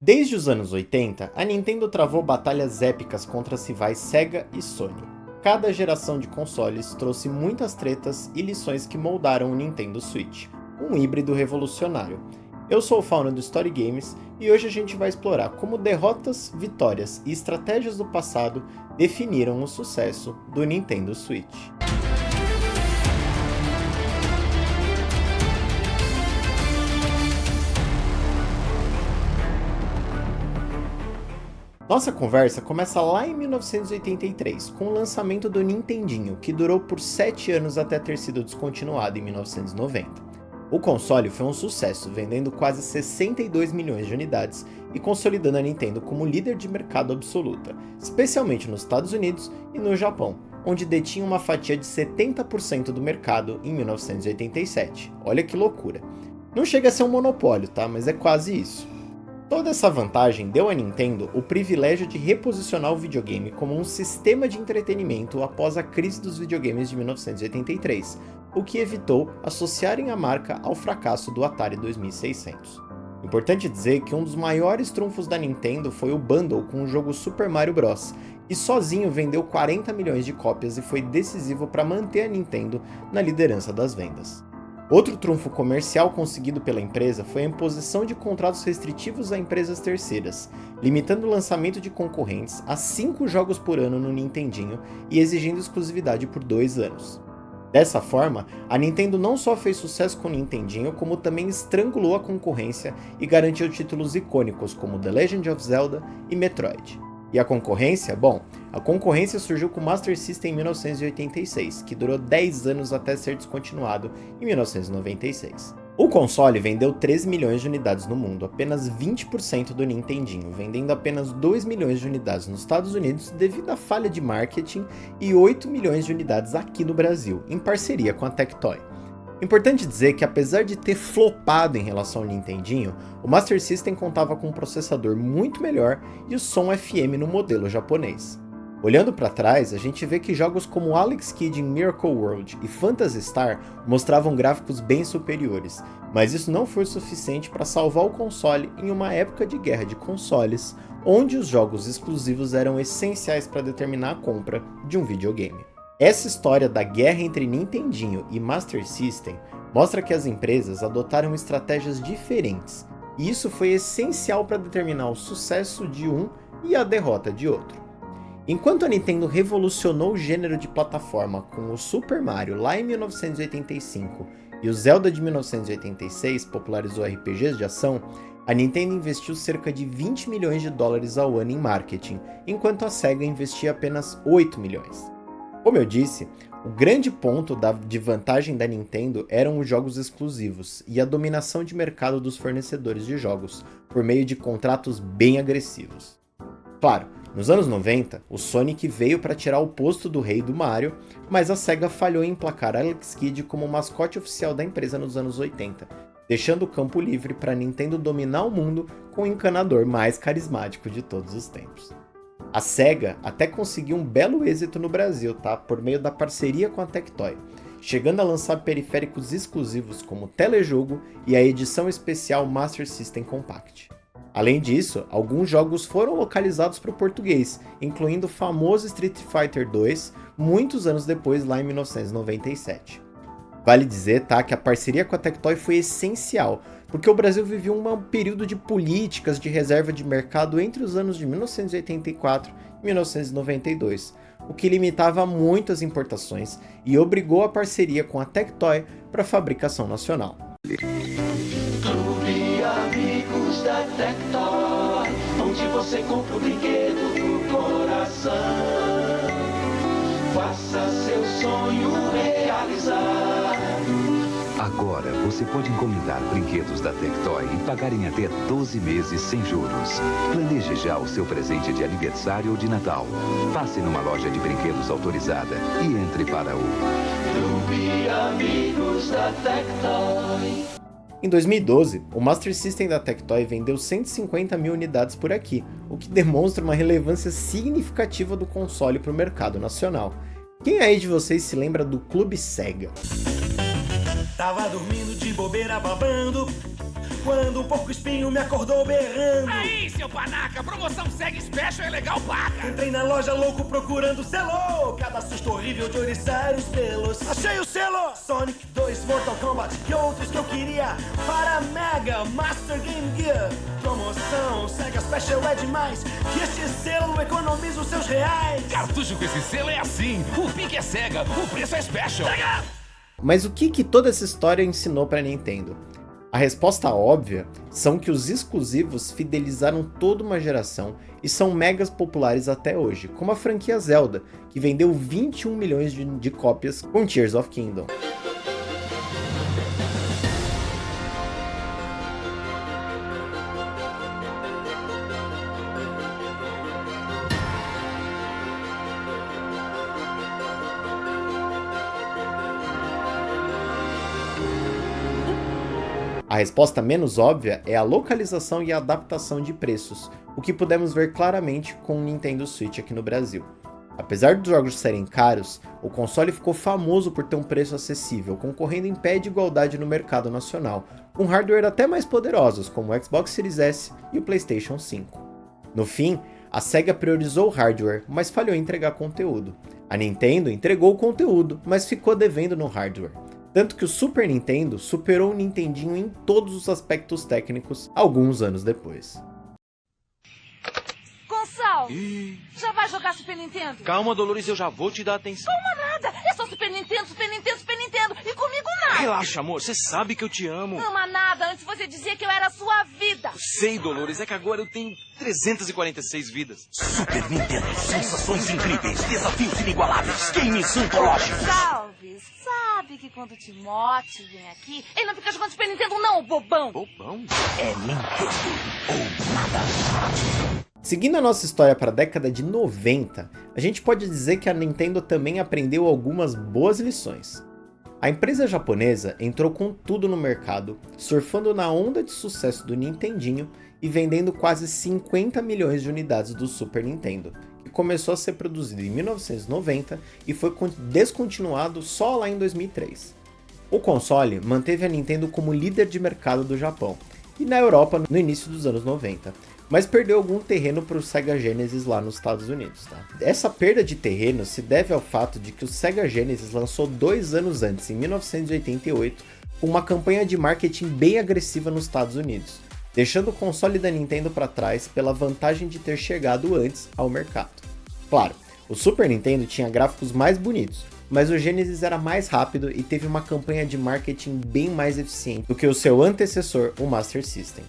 Desde os anos 80, a Nintendo travou batalhas épicas contra as rivais Sega e Sony. Cada geração de consoles trouxe muitas tretas e lições que moldaram o Nintendo Switch, um híbrido revolucionário. Eu sou o Fauna do Story Games e hoje a gente vai explorar como derrotas, vitórias e estratégias do passado definiram o sucesso do Nintendo Switch. Nossa conversa começa lá em 1983, com o lançamento do Nintendinho, que durou por 7 anos até ter sido descontinuado em 1990. O console foi um sucesso, vendendo quase 62 milhões de unidades e consolidando a Nintendo como líder de mercado absoluta, especialmente nos Estados Unidos e no Japão, onde detinha uma fatia de 70% do mercado em 1987. Olha que loucura. Não chega a ser um monopólio, tá? Mas é quase isso. Toda essa vantagem deu à Nintendo o privilégio de reposicionar o videogame como um sistema de entretenimento após a crise dos videogames de 1983, o que evitou associarem a marca ao fracasso do Atari 2600. Importante dizer que um dos maiores trunfos da Nintendo foi o bundle com o jogo Super Mario Bros., que sozinho vendeu 40 milhões de cópias e foi decisivo para manter a Nintendo na liderança das vendas. Outro trunfo comercial conseguido pela empresa foi a imposição de contratos restritivos a empresas terceiras, limitando o lançamento de concorrentes a 5 jogos por ano no Nintendinho e exigindo exclusividade por 2 anos. Dessa forma, a Nintendo não só fez sucesso com o Nintendinho, como também estrangulou a concorrência e garantiu títulos icônicos como The Legend of Zelda e Metroid. E a concorrência? Bom, a concorrência surgiu com o Master System em 1986, que durou 10 anos até ser descontinuado em 1996. O console vendeu 13 milhões de unidades no mundo, apenas 20% do Nintendinho, vendendo apenas 2 milhões de unidades nos Estados Unidos devido à falha de marketing e 8 milhões de unidades aqui no Brasil, em parceria com a Tectoy. Importante dizer que apesar de ter flopado em relação ao Nintendinho, o Master System contava com um processador muito melhor e o som FM no modelo japonês. Olhando para trás, a gente vê que jogos como Alex Kidd em Miracle World e Phantasy Star mostravam gráficos bem superiores, mas isso não foi suficiente para salvar o console em uma época de guerra de consoles, onde os jogos exclusivos eram essenciais para determinar a compra de um videogame. Essa história da guerra entre Nintendinho e Master System mostra que as empresas adotaram estratégias diferentes, e isso foi essencial para determinar o sucesso de um e a derrota de outro. Enquanto a Nintendo revolucionou o gênero de plataforma com o Super Mario lá em 1985 e o Zelda de 1986 popularizou RPGs de ação, a Nintendo investiu cerca de 20 milhões de dólares ao ano em marketing, enquanto a Sega investia apenas 8 milhões. Como eu disse, o grande ponto de vantagem da Nintendo eram os jogos exclusivos e a dominação de mercado dos fornecedores de jogos, por meio de contratos bem agressivos. Claro, nos anos 90, o Sonic veio para tirar o posto do rei do Mario, mas a Sega falhou em emplacar Alex Kidd como mascote oficial da empresa nos anos 80, deixando o campo livre para a Nintendo dominar o mundo com o encanador mais carismático de todos os tempos. A Sega até conseguiu um belo êxito no Brasil, tá? Por meio da parceria com a Tectoy, chegando a lançar periféricos exclusivos como o Telejogo e a edição especial Master System Compact. Além disso, alguns jogos foram localizados para o português, incluindo o famoso Street Fighter 2, muitos anos depois, lá em 1997. Vale dizer, tá, que a parceria com a Tectoy foi essencial, porque o Brasil vivia um período de políticas de reserva de mercado entre os anos de 1984 e 1992, o que limitava muito as importações e obrigou a parceria com a Tectoy para a fabricação nacional. Clube Amigos da Tectoy, onde você compra o brinquedo do coração. Faça seu sonho realizar. Agora você pode encomendar brinquedos da Tectoy e pagar em até 12 meses sem juros. Planeje já o seu presente de aniversário ou de Natal. Passe numa loja de brinquedos autorizada e entre para o Clube Amigos da Tectoy. Em 2012, o Master System da Tectoy vendeu 150 mil unidades por aqui, o que demonstra uma relevância significativa do console para o mercado nacional. Quem aí de vocês se lembra do Clube Sega? Tava dormindo de bobeira babando, quando um porco espinho me acordou berrando. Aí, seu panaca, promoção Sega Special é legal paga. Entrei na loja louco procurando selo. Cada susto horrível de oriçar os pelos. Achei o selo! Sonic 2, Mortal Kombat e outros que eu queria para Mega Master Game Gear. Promoção Sega Special é demais, que este selo economiza os seus reais. Cartucho com esse selo é assim. O pique é Sega, o preço é Special. Sega! Mas o que toda essa história ensinou pra Nintendo? A resposta óbvia são que os exclusivos fidelizaram toda uma geração e são megas populares até hoje, como a franquia Zelda, que vendeu 21 milhões de cópias com Tears of Kingdom. A resposta menos óbvia é a localização e a adaptação de preços, o que podemos ver claramente com o Nintendo Switch aqui no Brasil. Apesar dos jogos serem caros, o console ficou famoso por ter um preço acessível, concorrendo em pé de igualdade no mercado nacional, com hardware até mais poderosos como o Xbox Series S e o PlayStation 5. No fim, a Sega priorizou o hardware, mas falhou em entregar conteúdo. A Nintendo entregou o conteúdo, mas ficou devendo no hardware. Tanto que o Super Nintendo superou o Nintendinho em todos os aspectos técnicos alguns anos depois. Gonçalo, já vai jogar Super Nintendo? Calma, Dolores, eu já vou te dar atenção. Calma nada, é só Super Nintendo, Super Nintendo, Super Nintendo. E comigo nada. Relaxa, amor, você sabe que eu te amo. Ama nada, antes você dizia que eu era a sua vida. Sei, Dolores, é que agora eu tenho 346 vidas. Super Nintendo, sensações incríveis, desafios inigualáveis, games antológicos. Salve, sabe que quando o Timote vem aqui, ele não fica jogando Super Nintendo não, bobão. Bobão? É Nintendo ou nada. Seguindo a nossa história para a década de 90, a gente pode dizer que a Nintendo também aprendeu algumas boas lições. A empresa japonesa entrou com tudo no mercado, surfando na onda de sucesso do Nintendinho e vendendo quase 50 milhões de unidades do Super Nintendo, que começou a ser produzido em 1990 e foi descontinuado só lá em 2003. O console manteve a Nintendo como líder de mercado do Japão e na Europa no início dos anos 90, mas perdeu algum terreno para o Sega Genesis lá nos Estados Unidos. Tá? Essa perda de terreno se deve ao fato de que o Sega Genesis lançou 2 anos antes, em 1988, com uma campanha de marketing bem agressiva nos Estados Unidos, deixando o console da Nintendo para trás pela vantagem de ter chegado antes ao mercado. Claro, o Super Nintendo tinha gráficos mais bonitos, mas o Genesis era mais rápido e teve uma campanha de marketing bem mais eficiente do que o seu antecessor, o Master System.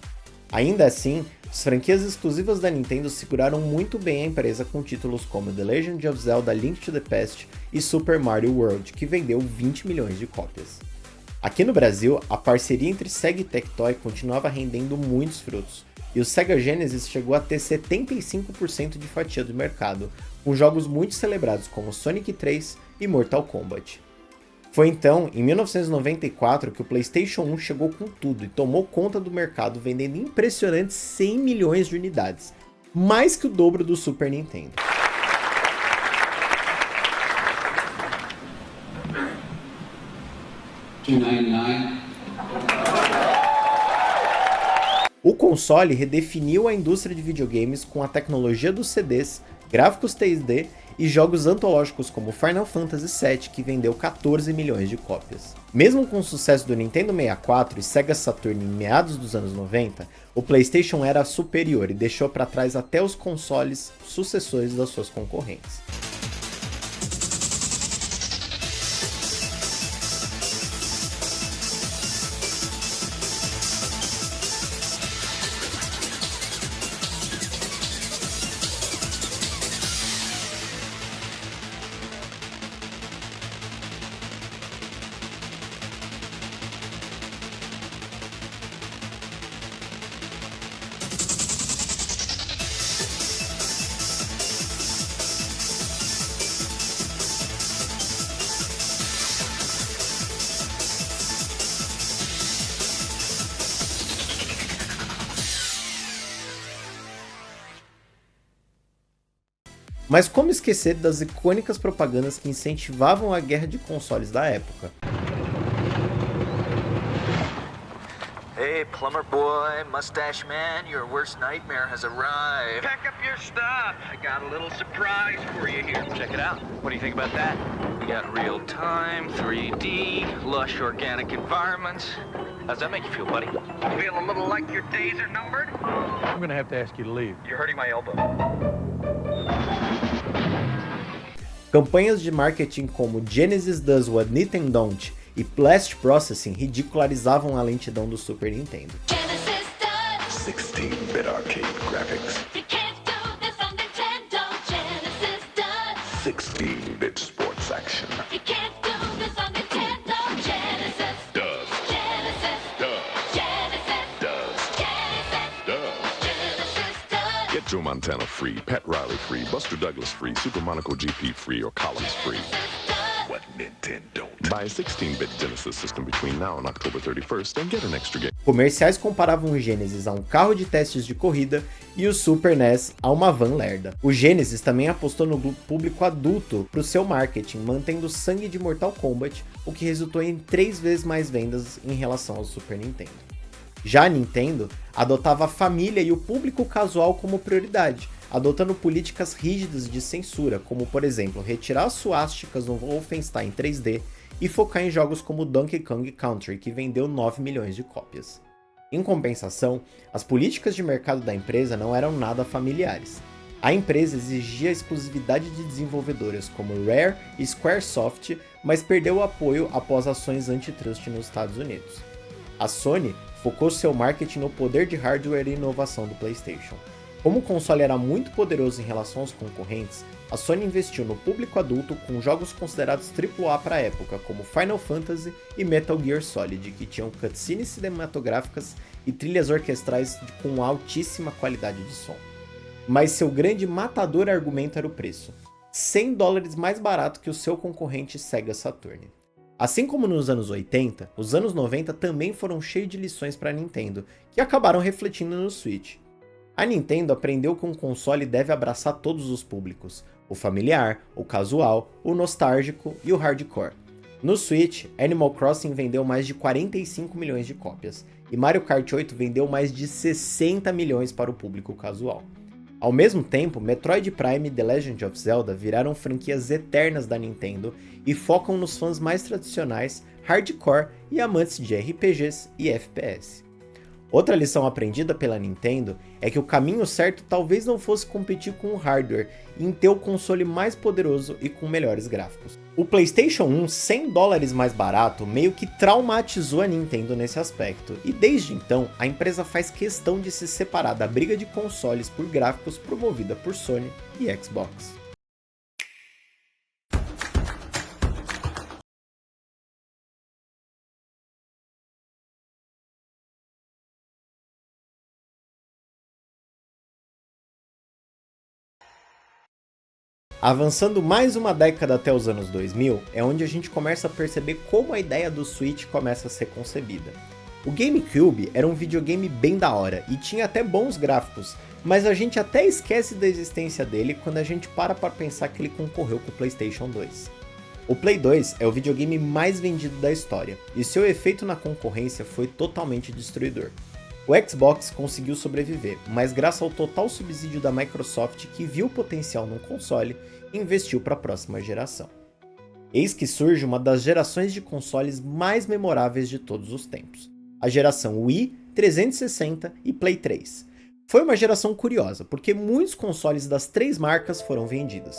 Ainda assim, as franquias exclusivas da Nintendo seguraram muito bem a empresa com títulos como The Legend of Zelda Link to the Past e Super Mario World, que vendeu 20 milhões de cópias. Aqui no Brasil, a parceria entre Sega e Tectoy continuava rendendo muitos frutos, e o Sega Genesis chegou a ter 75% de fatia do mercado, com jogos muito celebrados como Sonic 3 e Mortal Kombat. Foi então, em 1994, que o PlayStation 1 chegou com tudo e tomou conta do mercado, vendendo impressionantes 100 milhões de unidades, mais que o dobro do Super Nintendo. O console redefiniu a indústria de videogames com a tecnologia dos CDs, gráficos 3D e jogos antológicos como Final Fantasy VII, que vendeu 14 milhões de cópias. Mesmo com o sucesso do Nintendo 64 e Sega Saturn em meados dos anos 90, o PlayStation era superior e deixou para trás até os consoles sucessores das suas concorrentes. Mas como esquecer das icônicas propagandas que incentivavam a guerra de consoles da época? Hey, Hey, plumber boy, mustache man, your worst nightmare has arrived. Pack up your stuff. I got a little surprise for you here. Check it out. What do you think about that? We got real time, 3D, lush organic environments. How's that make you feel, buddy? Feel a little like your days are numbered? I'm gonna have to ask you to leave. You're hurting my elbow. Campanhas de marketing como Genesis Does What Nintendo Don't e Blast Processing ridicularizavam a lentidão do Super Nintendo. 16-bit arcade graphics. 16-bit sports action. Get Joe Montana free, Pat Riley free, Buster Douglas free, Super Monaco GP free, or Columns free. What Nintendo don't. Buy a 16-bit Genesis system between now and October 31st and get an extra game. Comerciais comparavam o Genesis a um carro de testes de corrida e o Super NES a uma van lerda. O Genesis também apostou no público adulto para o seu marketing, mantendo o sangue de Mortal Kombat, o que resultou em 3 vezes mais vendas em relação ao Super Nintendo. Já a Nintendo adotava a família e o público casual como prioridade, adotando políticas rígidas de censura, como por exemplo, retirar as suásticas no Wolfenstein 3D e focar em jogos como Donkey Kong Country, que vendeu 9 milhões de cópias. Em compensação, as políticas de mercado da empresa não eram nada familiares. A empresa exigia exclusividade de desenvolvedoras como Rare e Squaresoft, mas perdeu o apoio após ações antitrust nos Estados Unidos. A Sony focou seu marketing no poder de hardware e inovação do PlayStation. Como o console era muito poderoso em relação aos concorrentes, a Sony investiu no público adulto com jogos considerados AAA para a época, como Final Fantasy e Metal Gear Solid, que tinham cutscenes cinematográficas e trilhas orquestrais com altíssima qualidade de som. Mas seu grande matador argumento era o preço, $100 mais barato que o seu concorrente Sega Saturn. Assim como nos anos 80, os anos 90 também foram cheios de lições para a Nintendo, que acabaram refletindo no Switch. A Nintendo aprendeu que um console deve abraçar todos os públicos, o familiar, o casual, o nostálgico e o hardcore. No Switch, Animal Crossing vendeu mais de 45 milhões de cópias, e Mario Kart 8 vendeu mais de 60 milhões para o público casual. Ao mesmo tempo, Metroid Prime e The Legend of Zelda viraram franquias eternas da Nintendo e focam nos fãs mais tradicionais, hardcore e amantes de RPGs e FPS. Outra lição aprendida pela Nintendo é que o caminho certo talvez não fosse competir com o hardware em ter o console mais poderoso e com melhores gráficos. O PlayStation 1 $100 mais barato meio que traumatizou a Nintendo nesse aspecto, e desde então a empresa faz questão de se separar da briga de consoles por gráficos promovida por Sony e Xbox. Avançando mais uma década até os anos 2000, é onde a gente começa a perceber como a ideia do Switch começa a ser concebida. O GameCube era um videogame bem da hora e tinha até bons gráficos, mas a gente até esquece da existência dele quando a gente para pensar que ele concorreu com o PlayStation 2. O Play 2 é o videogame mais vendido da história, e seu efeito na concorrência foi totalmente destruidor. O Xbox conseguiu sobreviver, mas graças ao total subsídio da Microsoft, que viu potencial no console e investiu para a próxima geração. Eis que surge uma das gerações de consoles mais memoráveis de todos os tempos, a geração Wii, 360 e Play 3. Foi uma geração curiosa, porque muitos consoles das 3 marcas foram vendidos.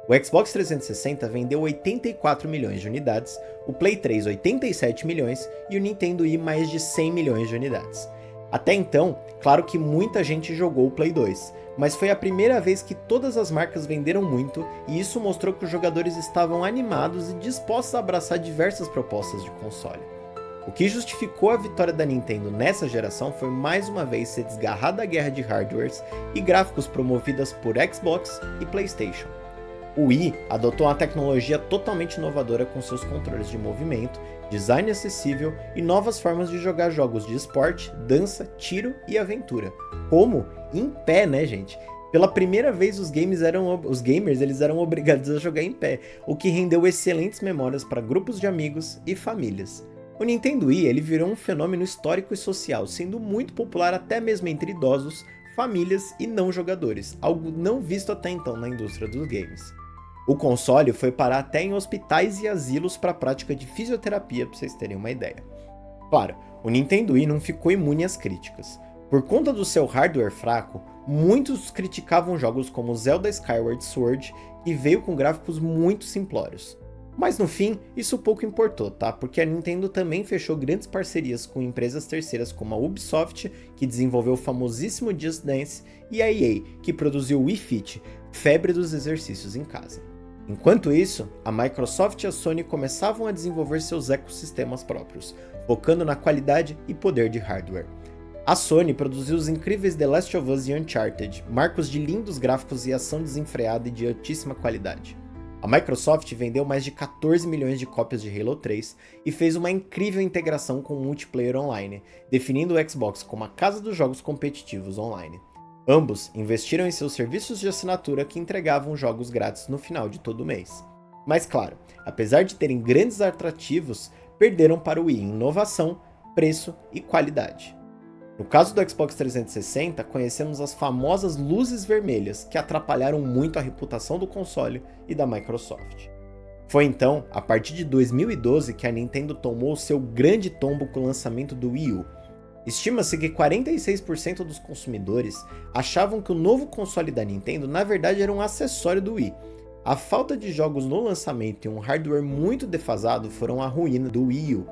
O Xbox 360 vendeu 84 milhões de unidades, o Play 3 87 milhões e o Nintendo Wii mais de 100 milhões de unidades. Até então, claro que muita gente jogou o Play 2, mas foi a primeira vez que todas as marcas venderam muito, e isso mostrou que os jogadores estavam animados e dispostos a abraçar diversas propostas de console. O que justificou a vitória da Nintendo nessa geração foi mais uma vez ser desgarrada da guerra de hardwares e gráficos promovidas por Xbox e PlayStation. O Wii adotou uma tecnologia totalmente inovadora com seus controles de movimento, design acessível e novas formas de jogar jogos de esporte, dança, tiro e aventura. Como? Em pé, né, gente? Pela primeira vez os gamers eram obrigados a jogar em pé, o que rendeu excelentes memórias para grupos de amigos e famílias. O Nintendo Wii ele virou um fenômeno histórico e social, sendo muito popular até mesmo entre idosos, famílias e não jogadores, algo não visto até então na indústria dos games. O console foi parar até em hospitais e asilos para a prática de fisioterapia, para vocês terem uma ideia. Claro, o Nintendo Wii não ficou imune às críticas. Por conta do seu hardware fraco, muitos criticavam jogos como Zelda Skyward Sword, que veio com gráficos muito simplórios. Mas no fim, isso pouco importou, tá? Porque a Nintendo também fechou grandes parcerias com empresas terceiras como a Ubisoft, que desenvolveu o famosíssimo Just Dance, e a EA, que produziu o Wii Fit, febre dos exercícios em casa. Enquanto isso, a Microsoft e a Sony começavam a desenvolver seus ecossistemas próprios, focando na qualidade e poder de hardware. A Sony produziu os incríveis The Last of Us e Uncharted, marcos de lindos gráficos e ação desenfreada e de altíssima qualidade. A Microsoft vendeu mais de 14 milhões de cópias de Halo 3 e fez uma incrível integração com o multiplayer online, definindo o Xbox como a casa dos jogos competitivos online. Ambos investiram em seus serviços de assinatura que entregavam jogos grátis no final de todo mês. Mas claro, apesar de terem grandes atrativos, perderam para o Wii em inovação, preço e qualidade. No caso do Xbox 360, conhecemos as famosas luzes vermelhas que atrapalharam muito a reputação do console e da Microsoft. Foi então, a partir de 2012, que a Nintendo tomou o seu grande tombo com o lançamento do Wii U. Estima-se que 46% dos consumidores achavam que o novo console da Nintendo na verdade era um acessório do Wii. A falta de jogos no lançamento e um hardware muito defasado foram a ruína do Wii U.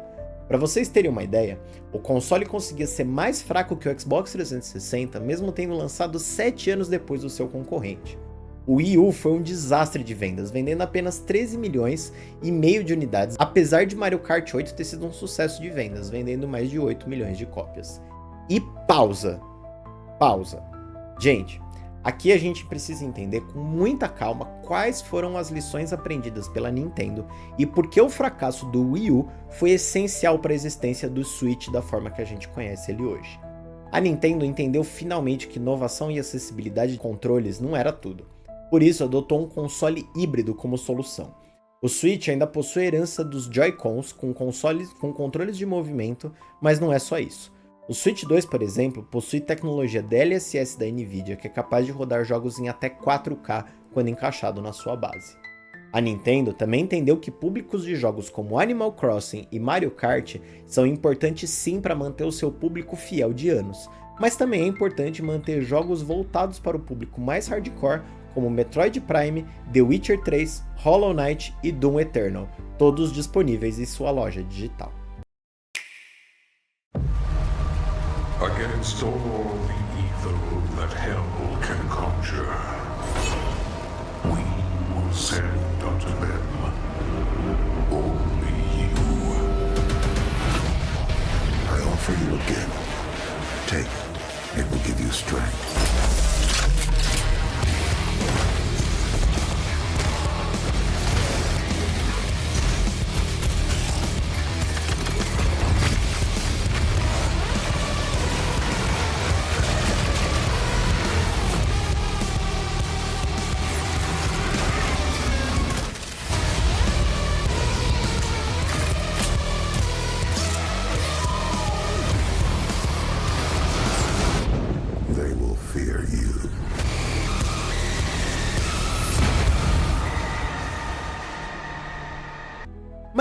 Para vocês terem uma ideia, o console conseguia ser mais fraco que o Xbox 360, mesmo tendo lançado 7 anos depois do seu concorrente. O Wii U foi um desastre de vendas, vendendo apenas 13 milhões e meio de unidades, apesar de Mario Kart 8 ter sido um sucesso de vendas, vendendo mais de 8 milhões de cópias. E pausa. Gente, aqui a gente precisa entender com muita calma quais foram as lições aprendidas pela Nintendo e por que o fracasso do Wii U foi essencial para a existência do Switch da forma que a gente conhece ele hoje. A Nintendo entendeu finalmente que inovação e acessibilidade de controles não era tudo. Por isso, adotou um console híbrido como solução. O Switch ainda possui a herança dos Joy-Cons com controles de movimento, mas não é só isso. O Switch 2, por exemplo, possui tecnologia DLSS da Nvidia que é capaz de rodar jogos em até 4K quando encaixado na sua base. A Nintendo também entendeu que públicos de jogos como Animal Crossing e Mario Kart são importantes sim para manter o seu público fiel de anos, mas também é importante manter jogos voltados para o público mais hardcore como Metroid Prime, The Witcher 3, Hollow Knight e Doom Eternal, todos disponíveis em sua loja digital. Against all the evil that hell can conjure, we will send unto them only you. I offer you a gift. Take it. It will give you strength.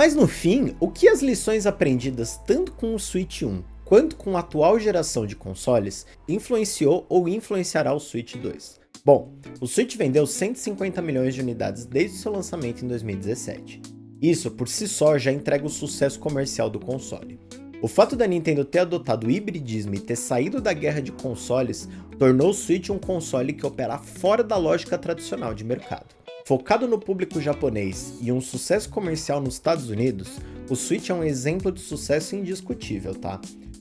Mas no fim, o que as lições aprendidas tanto com o Switch 1 quanto com a atual geração de consoles influenciou ou influenciará o Switch 2? Bom, o Switch vendeu 150 milhões de unidades desde seu lançamento em 2017. Isso por si só já entrega o sucesso comercial do console. O fato da Nintendo ter adotado o hibridismo e ter saído da guerra de consoles tornou o Switch um console que opera fora da lógica tradicional de mercado. Focado no público japonês e um sucesso comercial nos Estados Unidos, o Switch é um exemplo de sucesso indiscutível, tá?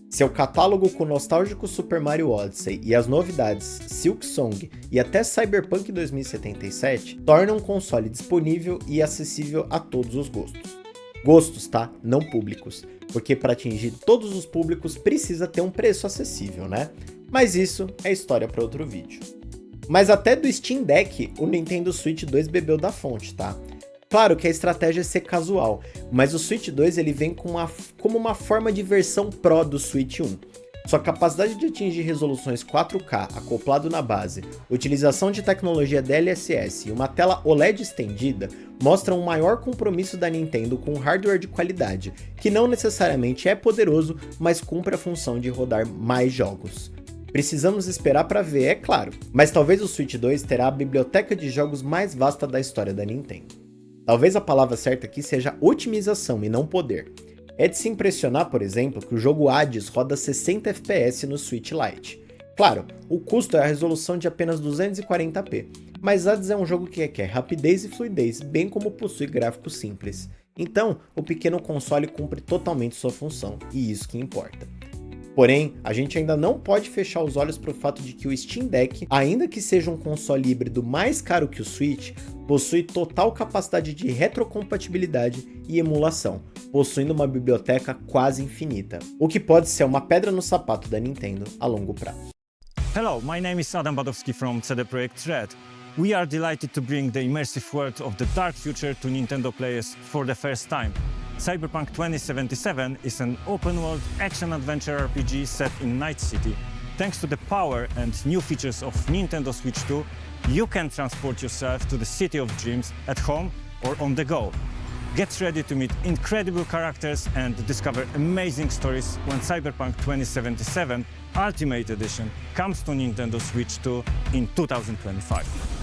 Seu catálogo com o nostálgico Super Mario Odyssey e as novidades Silk Song e até Cyberpunk 2077 tornam um console disponível e acessível a todos os gostos. Gostos, tá? Não públicos, porque para atingir todos os públicos precisa ter um preço acessível, né? Mas isso é história para outro vídeo. Mas até do Steam Deck, o Nintendo Switch 2 bebeu da fonte, tá? Claro que a estratégia é ser casual, mas o Switch 2 ele vem como uma forma de versão Pro do Switch 1. Sua capacidade de atingir resoluções 4K acoplado na base, utilização de tecnologia DLSS e uma tela OLED estendida mostram um maior compromisso da Nintendo com hardware de qualidade, que não necessariamente é poderoso, mas cumpre a função de rodar mais jogos. Precisamos esperar para ver, é claro, mas talvez o Switch 2 terá a biblioteca de jogos mais vasta da história da Nintendo. Talvez a palavra certa aqui seja otimização e não poder. É de se impressionar, por exemplo, que o jogo Hades roda 60 FPS no Switch Lite. Claro, o custo é a resolução de apenas 240p, mas Hades é um jogo que requer rapidez e fluidez, bem como possui gráficos simples. Então, o pequeno console cumpre totalmente sua função, e isso que importa. Porém, a gente ainda não pode fechar os olhos para o fato de que o Steam Deck, ainda que seja um console híbrido mais caro que o Switch, possui total capacidade de retrocompatibilidade e emulação, possuindo uma biblioteca quase infinita, o que pode ser uma pedra no sapato da Nintendo a longo prazo. Hello, my name is Adam Badowski from CD Projekt Red. We are delighted to bring the immersive world of the dark future to Nintendo players for the first time. Cyberpunk 2077 is an open-world action-adventure RPG set in Night City. Thanks to the power and new features of Nintendo Switch 2, you can transport yourself to the City of Dreams at home or on the go. Get ready to meet incredible characters and discover amazing stories when Cyberpunk 2077 Ultimate Edition comes to Nintendo Switch 2 in 2025.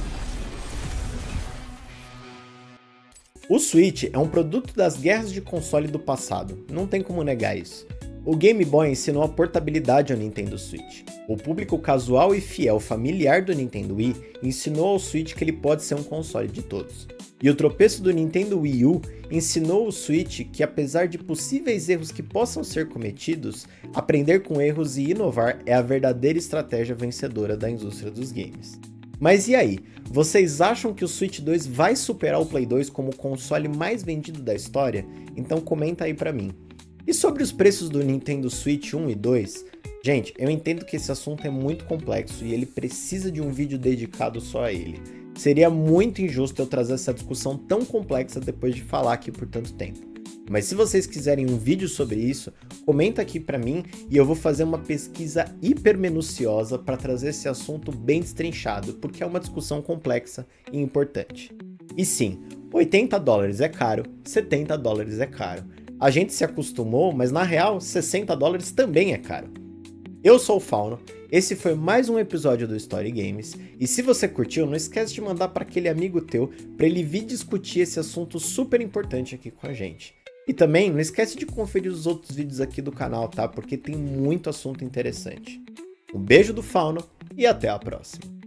O Switch é um produto das guerras de console do passado, não tem como negar isso. O Game Boy ensinou a portabilidade ao Nintendo Switch. O público casual e fiel familiar do Nintendo Wii ensinou ao Switch que ele pode ser um console de todos. E o tropeço do Nintendo Wii U ensinou o Switch que, apesar de possíveis erros que possam ser cometidos, aprender com erros e inovar é a verdadeira estratégia vencedora da indústria dos games. Mas e aí? Vocês acham que o Switch 2 vai superar o Play 2 como o console mais vendido da história? Então comenta aí pra mim. E sobre os preços do Nintendo Switch 1 e 2? Gente, eu entendo que esse assunto é muito complexo e ele precisa de um vídeo dedicado só a ele. Seria muito injusto eu trazer essa discussão tão complexa depois de falar aqui por tanto tempo. Mas se vocês quiserem um vídeo sobre isso, comenta aqui pra mim e eu vou fazer uma pesquisa hiper minuciosa para trazer esse assunto bem destrinchado, porque é uma discussão complexa e importante. E sim, $80 é caro, $70 é caro. A gente se acostumou, mas na real, $60 também é caro. Eu sou o Fauno, esse foi mais um episódio do Story Games, e se você curtiu, não esquece de mandar para aquele amigo teu para ele vir discutir esse assunto super importante aqui com a gente. E também não esquece de conferir os outros vídeos aqui do canal, tá? Porque tem muito assunto interessante. Um beijo do Fauno e até a próxima.